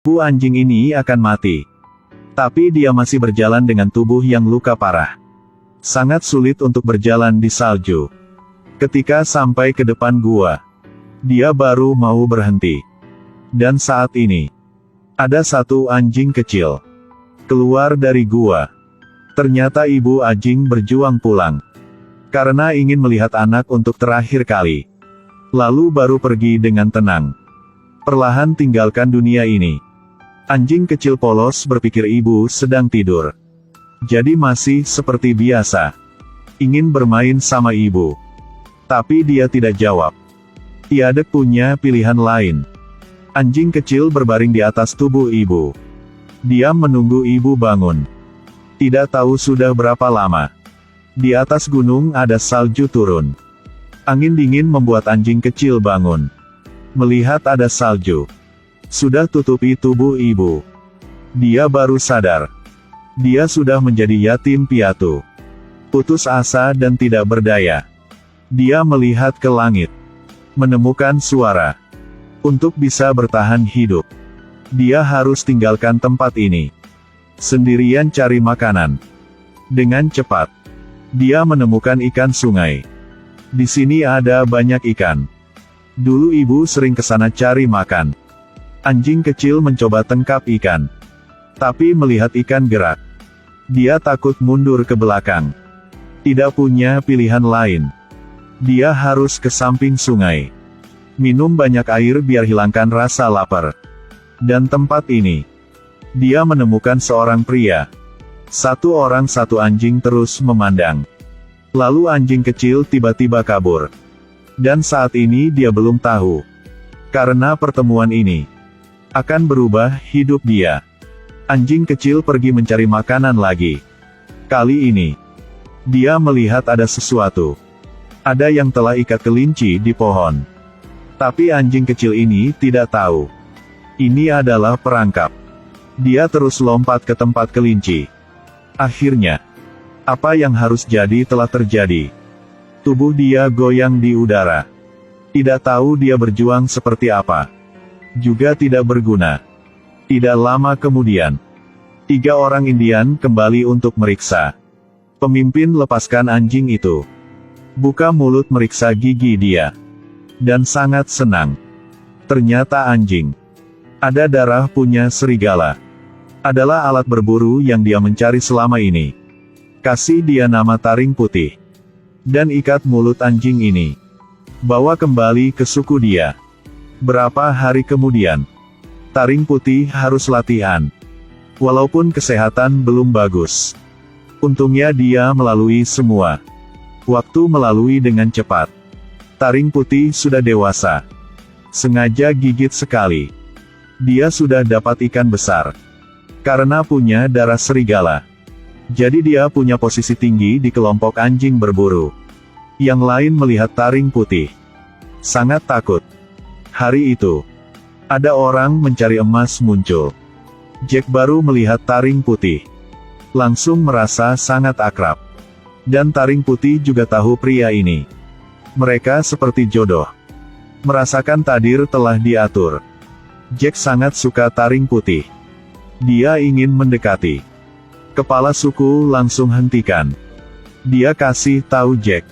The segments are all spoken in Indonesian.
Anjing ini akan mati. Tapi dia masih berjalan dengan tubuh yang luka parah. Sangat sulit untuk berjalan di salju. Ketika sampai ke depan gua, dia baru mau berhenti. Dan saat ini, ada satu anjing kecil keluar dari gua. Ternyata ibu anjing berjuang pulang. Karena ingin melihat anak untuk terakhir kali. Lalu baru pergi dengan tenang. Perlahan tinggalkan dunia ini. Anjing kecil polos berpikir ibu sedang tidur. Jadi masih seperti biasa. Ingin bermain sama ibu. Tapi dia tidak jawab. Tiada punya pilihan lain. Anjing kecil berbaring di atas tubuh ibu. Dia menunggu ibu bangun. Tidak tahu sudah berapa lama. Di atas gunung ada salju turun. Angin dingin membuat anjing kecil bangun. Melihat ada salju sudah tutupi tubuh ibu. Dia baru sadar. Dia sudah menjadi yatim piatu. Putus asa dan tidak berdaya. Dia melihat ke langit. Menemukan suara. Untuk bisa bertahan hidup, dia harus tinggalkan tempat ini. Sendirian cari makanan. Dengan cepat, dia menemukan ikan sungai. Di sini ada banyak ikan. Dulu ibu sering ke sana cari makan. Anjing kecil mencoba tangkap ikan. Tapi melihat ikan gerak, dia takut mundur ke belakang. Tidak punya pilihan lain. Dia harus ke samping sungai. Minum banyak air biar hilangkan rasa lapar. Dan tempat ini, dia menemukan seorang pria. Satu orang satu anjing terus memandang. Lalu anjing kecil tiba-tiba kabur. Dan saat ini dia belum tahu. Karena pertemuan ini akan berubah hidup dia. Anjing kecil pergi mencari makanan lagi. Kali ini, dia melihat ada sesuatu. Ada yang telah ikat kelinci di pohon. Tapi anjing kecil ini tidak tahu. Ini adalah perangkap. Dia terus lompat ke tempat kelinci. Akhirnya, apa yang harus jadi telah terjadi. Tubuh dia goyang di udara. Tidak tahu dia berjuang seperti apa. Juga tidak berguna. Tidak lama kemudian, 3 orang Indian kembali untuk meriksa. Pemimpin lepaskan anjing itu. Buka mulut meriksa gigi dia. Dan sangat senang. Ternyata anjing ada darah punya serigala. Adalah alat berburu yang dia mencari selama ini. Kasih dia nama taring putih. Dan ikat mulut anjing ini. Bawa kembali ke suku dia. Berapa hari kemudian, taring putih harus latihan. Walaupun kesehatan belum bagus. Untungnya dia melalui semua. Waktu melalui dengan cepat. Taring putih sudah dewasa. Sengaja gigit sekali. Dia sudah dapat ikan besar. Karena punya darah serigala. Jadi dia punya posisi tinggi di kelompok anjing berburu. Yang lain melihat taring putih. Sangat takut. Hari itu, ada orang mencari emas muncul. Jack baru melihat taring putih. Langsung merasa sangat akrab. Dan taring putih juga tahu pria ini. Mereka seperti jodoh. Merasakan takdir telah diatur. Jack sangat suka taring putih. Dia ingin mendekati. Kepala suku langsung hentikan. Dia kasih tahu Jack.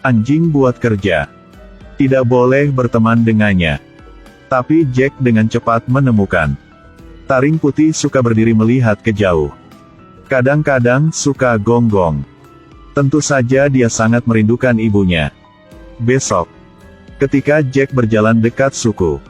Anjing buat kerja. Tidak boleh berteman dengannya. Tapi Jack dengan cepat menemukan. Taring putih suka berdiri melihat ke jauh. Kadang-kadang suka gonggong. Tentu saja dia sangat merindukan ibunya. Besok, ketika Jack berjalan dekat suku,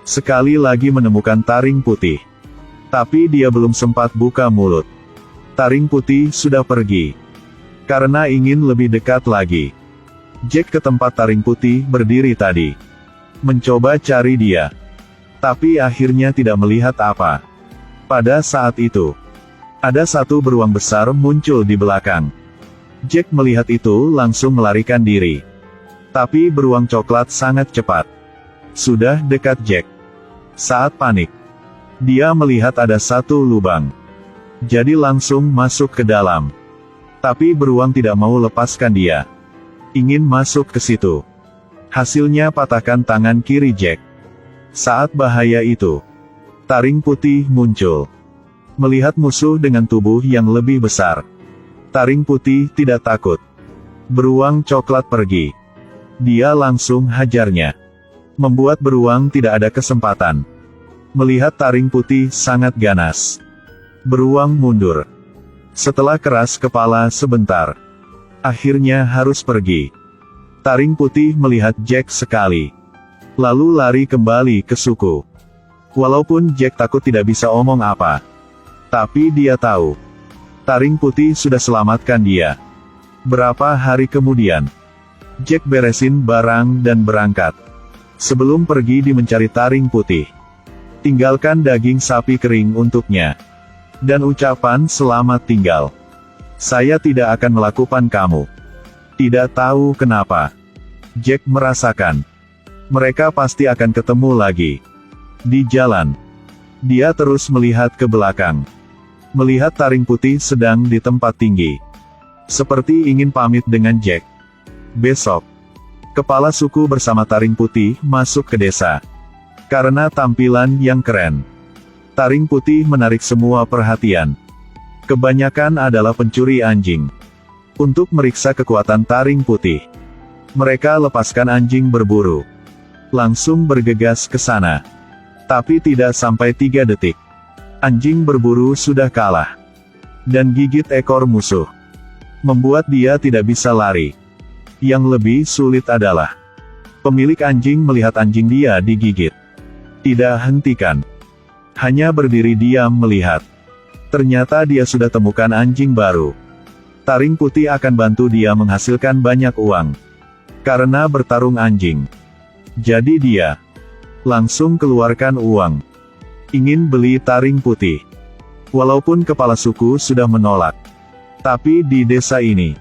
sekali lagi menemukan taring putih. Tapi dia belum sempat buka mulut. Taring putih sudah pergi. Karena ingin lebih dekat lagi. Jack ke tempat taring putih berdiri tadi. Mencoba cari dia. Tapi akhirnya tidak melihat apa. Pada saat itu, ada satu beruang besar muncul di belakang. Jack melihat itu langsung melarikan diri. Tapi beruang coklat sangat cepat. Sudah dekat Jack. Saat panik, dia melihat ada satu lubang. Jadi langsung masuk ke dalam. Tapi beruang tidak mau lepaskan dia. Ingin masuk ke situ. Hasilnya patahkan tangan kiri Jack. Saat bahaya itu, Taring putih muncul. Melihat musuh dengan tubuh yang lebih besar, taring putih tidak takut. Beruang coklat pergi. Dia langsung hajarnya, membuat beruang tidak ada kesempatan. Melihat taring putih sangat ganas, beruang mundur. Setelah keras kepala sebentar, akhirnya harus pergi. Taring putih melihat Jack sekali, lalu lari kembali ke suku. Walaupun Jack takut tidak bisa omong apa, tapi dia tahu, taring putih sudah selamatkan dia. Berapa hari kemudian, Jack beresin barang dan berangkat. Sebelum pergi dia mencari taring putih. Tinggalkan daging sapi kering untuknya. Dan ucapan selamat tinggal. Saya tidak akan melakukan kamu. Tidak tahu kenapa, Jack merasakan, mereka pasti akan ketemu lagi. Di jalan, dia terus melihat ke belakang. Melihat taring putih sedang di tempat tinggi. Seperti ingin pamit dengan Jack. Besok, kepala suku bersama taring putih masuk ke desa. Karena tampilan yang keren, taring putih menarik semua perhatian. Kebanyakan adalah pencuri anjing. Untuk meriksa kekuatan taring putih, mereka lepaskan anjing berburu. Langsung bergegas ke sana. Tapi tidak sampai 3 detik, anjing berburu sudah kalah. Dan gigit ekor musuh, membuat dia tidak bisa lari. Yang lebih sulit adalah, pemilik anjing melihat anjing dia digigit. Tidak hentikan. Hanya berdiri diam melihat. Ternyata dia sudah temukan anjing baru. Taring putih akan bantu dia menghasilkan banyak uang. Karena bertarung anjing. Jadi dia langsung keluarkan uang. Ingin beli taring putih. Walaupun kepala suku sudah menolak. Tapi di desa ini,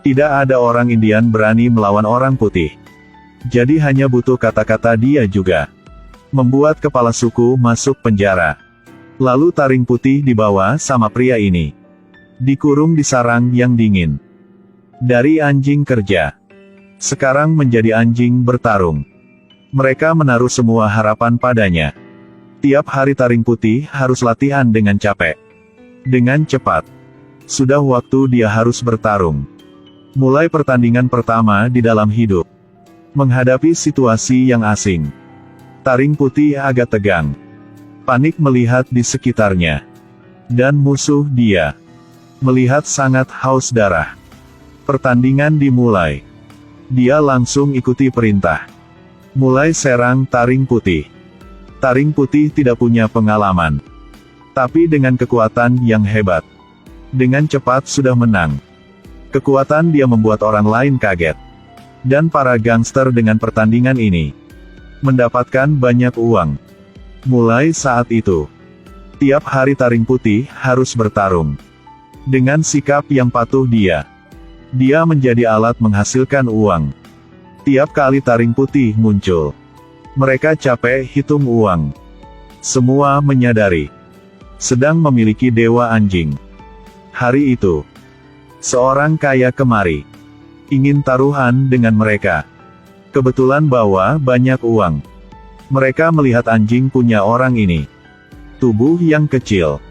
tidak ada orang Indian berani melawan orang putih. Jadi hanya butuh kata-kata dia juga. Membuat kepala suku masuk penjara. Lalu taring putih dibawa sama pria ini. Dikurung di sarang yang dingin. Dari anjing kerja, sekarang menjadi anjing bertarung. Mereka menaruh semua harapan padanya. Tiap hari taring putih harus latihan dengan capek. Dengan cepat. Sudah waktu dia harus bertarung. Mulai pertandingan pertama di dalam hidup. Menghadapi situasi yang asing. Taring putih agak tegang. Panik melihat di sekitarnya. Dan musuh dia melihat sangat haus darah. Pertandingan dimulai. Dia langsung ikuti perintah. Mulai serang taring putih. Taring putih tidak punya pengalaman. Tapi dengan kekuatan yang hebat. Dengan cepat sudah menang. Kekuatan dia membuat orang lain kaget. Dan para gangster dengan pertandingan ini mendapatkan banyak uang. Mulai saat itu, tiap hari taring putih harus bertarung. Dengan sikap yang patuh dia menjadi alat menghasilkan uang. Tiap kali taring putih muncul, mereka capek hitung uang. Semua menyadari, sedang memiliki dewa anjing. Hari itu, seorang kaya kemari, ingin taruhan dengan mereka. Kebetulan bawa banyak uang. Mereka melihat anjing punya orang ini. Tubuh yang kecil,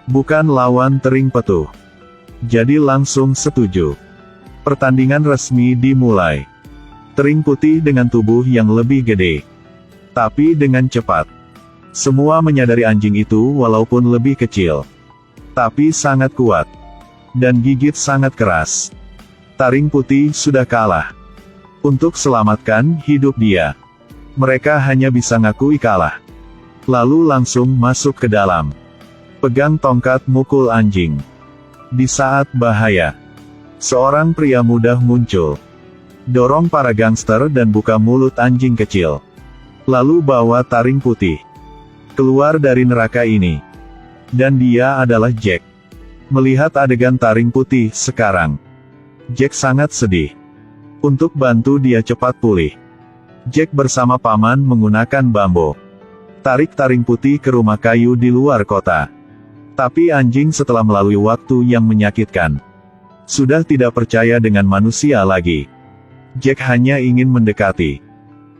bukan lawan tering petuh. Jadi langsung setuju. Pertandingan resmi dimulai. Tering putih dengan tubuh yang lebih gede. Tapi dengan cepat. Semua menyadari anjing itu walaupun lebih kecil. Tapi sangat kuat. Dan gigit sangat keras. Taring putih sudah kalah. Untuk selamatkan hidup dia, mereka hanya bisa ngakui kalah. Lalu langsung masuk ke dalam. Pegang tongkat mukul anjing. Di saat bahaya, seorang pria muda muncul. Dorong para gangster dan buka mulut anjing kecil. Lalu bawa taring putih keluar dari neraka ini. Dan dia adalah Jack. Melihat adegan taring putih sekarang, Jack sangat sedih. Untuk bantu dia cepat pulih, Jack bersama paman menggunakan bambu. Tarik taring putih ke rumah kayu di luar kota. Tapi anjing setelah melalui waktu yang menyakitkan, sudah tidak percaya dengan manusia lagi. Jack hanya ingin mendekati.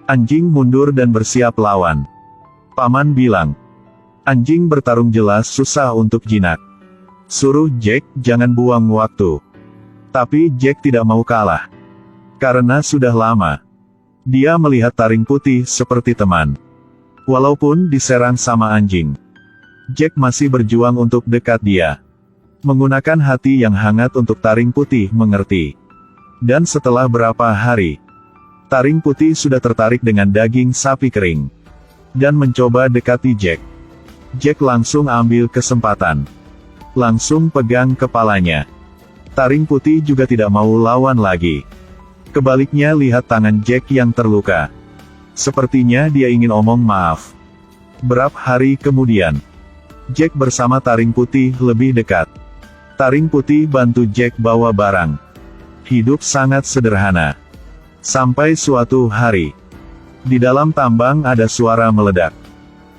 Anjing mundur dan bersiap lawan. Paman bilang, Anjing bertarung jelas susah untuk jinak. Suruh Jack jangan buang waktu. Tapi Jack tidak mau kalah. Karena sudah lama, dia melihat taring putih seperti teman. Walaupun diserang sama anjing, Jack masih berjuang untuk dekat dia. Menggunakan hati yang hangat untuk taring putih mengerti. Dan setelah berapa hari, taring putih sudah tertarik dengan daging sapi kering. Dan mencoba dekati Jack. Jack langsung ambil kesempatan. Langsung pegang kepalanya. Taring putih juga tidak mau lawan lagi. Kebaliknya lihat tangan Jack yang terluka. Sepertinya dia ingin omong maaf. Berapa hari kemudian, Jack bersama taring putih lebih dekat. Taring putih bantu Jack bawa barang. Hidup sangat sederhana. Sampai suatu hari, di dalam tambang ada suara meledak.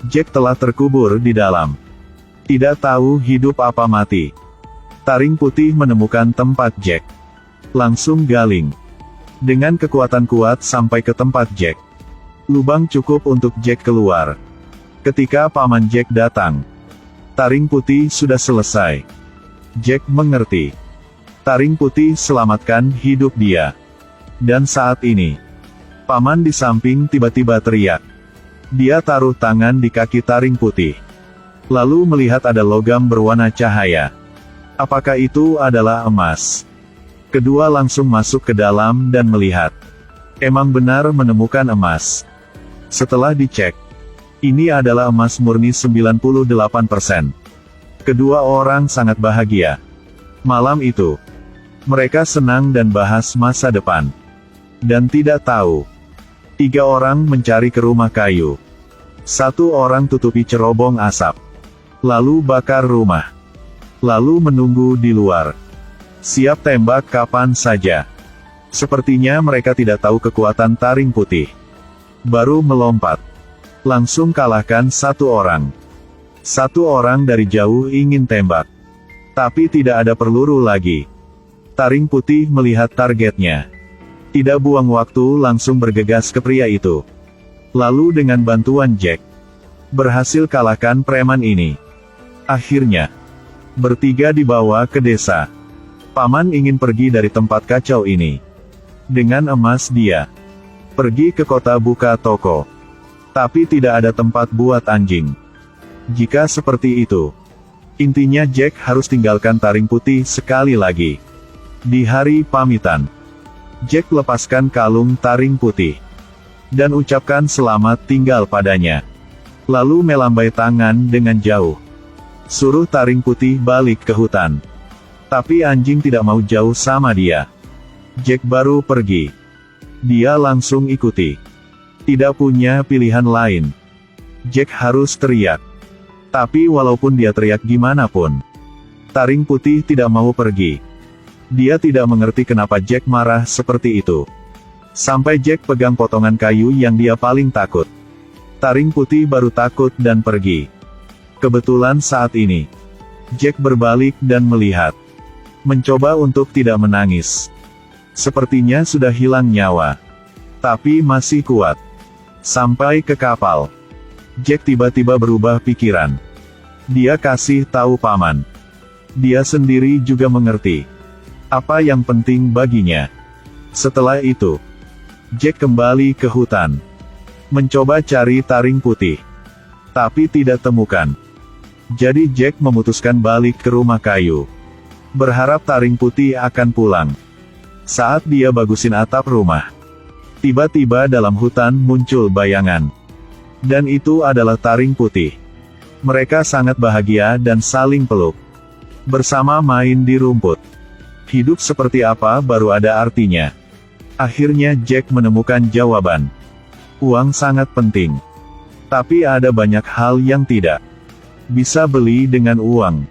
Jack telah terkubur di dalam. Tidak tahu hidup apa mati. Taring putih menemukan tempat Jack. Langsung galing. Dengan kekuatan kuat sampai ke tempat Jack. Lubang cukup untuk Jack keluar. Ketika paman Jack datang, taring putih sudah selesai. Jack mengerti. Taring putih selamatkan hidup dia. Dan saat ini, paman di samping tiba-tiba teriak. Dia taruh tangan di kaki taring putih. Lalu melihat ada logam berwarna cahaya. Apakah itu adalah emas? Kedua langsung masuk ke dalam dan melihat. Emang benar menemukan emas. Setelah dicek, ini adalah emas murni 98%. Kedua orang sangat bahagia. Malam itu, mereka senang dan bahas masa depan. Dan tidak tahu, 3 orang mencari ke rumah kayu. 1 orang tutupi cerobong asap. Lalu bakar rumah. Lalu menunggu di luar. Siap tembak kapan saja. Sepertinya mereka tidak tahu kekuatan taring putih. Baru melompat. Langsung kalahkan 1 orang. 1 orang dari jauh ingin tembak. Tapi tidak ada peluru lagi. Taring putih melihat targetnya. Tidak buang waktu langsung bergegas ke pria itu. Lalu dengan bantuan Jack, berhasil kalahkan preman ini. Akhirnya, bertiga dibawa ke desa. Paman ingin pergi dari tempat kacau ini. Dengan emas dia pergi ke kota buka toko. Tapi tidak ada tempat buat anjing. Jika seperti itu, intinya Jack harus tinggalkan taring putih sekali lagi. Di hari pamitan, Jack lepaskan kalung taring putih. Dan ucapkan selamat tinggal padanya. Lalu melambai tangan dengan jauh. Suruh taring putih balik ke hutan. Tapi anjing tidak mau jauh sama dia. Jack baru pergi. Dia langsung ikuti. Tidak punya pilihan lain. Jack harus teriak. Tapi walaupun dia teriak gimana pun, taring putih tidak mau pergi. Dia tidak mengerti kenapa Jack marah seperti itu. Sampai Jack pegang potongan kayu yang dia paling takut. Taring putih baru takut dan pergi. Kebetulan saat ini, Jack berbalik dan melihat. Mencoba untuk tidak menangis. Sepertinya sudah hilang nyawa. Tapi masih kuat. Sampai ke kapal, Jack tiba-tiba berubah pikiran. Dia kasih tahu paman. Dia sendiri juga mengerti apa yang penting baginya. Setelah itu, Jack kembali ke hutan. Mencoba cari taring putih. Tapi tidak temukan. Jadi Jack memutuskan balik ke rumah kayu. Berharap taring putih akan pulang. Saat dia bagusin atap rumah, tiba-tiba dalam hutan muncul bayangan. Dan itu adalah taring putih. Mereka sangat bahagia dan saling peluk. Bersama main di rumput. Hidup seperti apa baru ada artinya. Akhirnya Jack menemukan jawaban. Uang sangat penting. Tapi ada banyak hal yang tidak bisa beli dengan uang.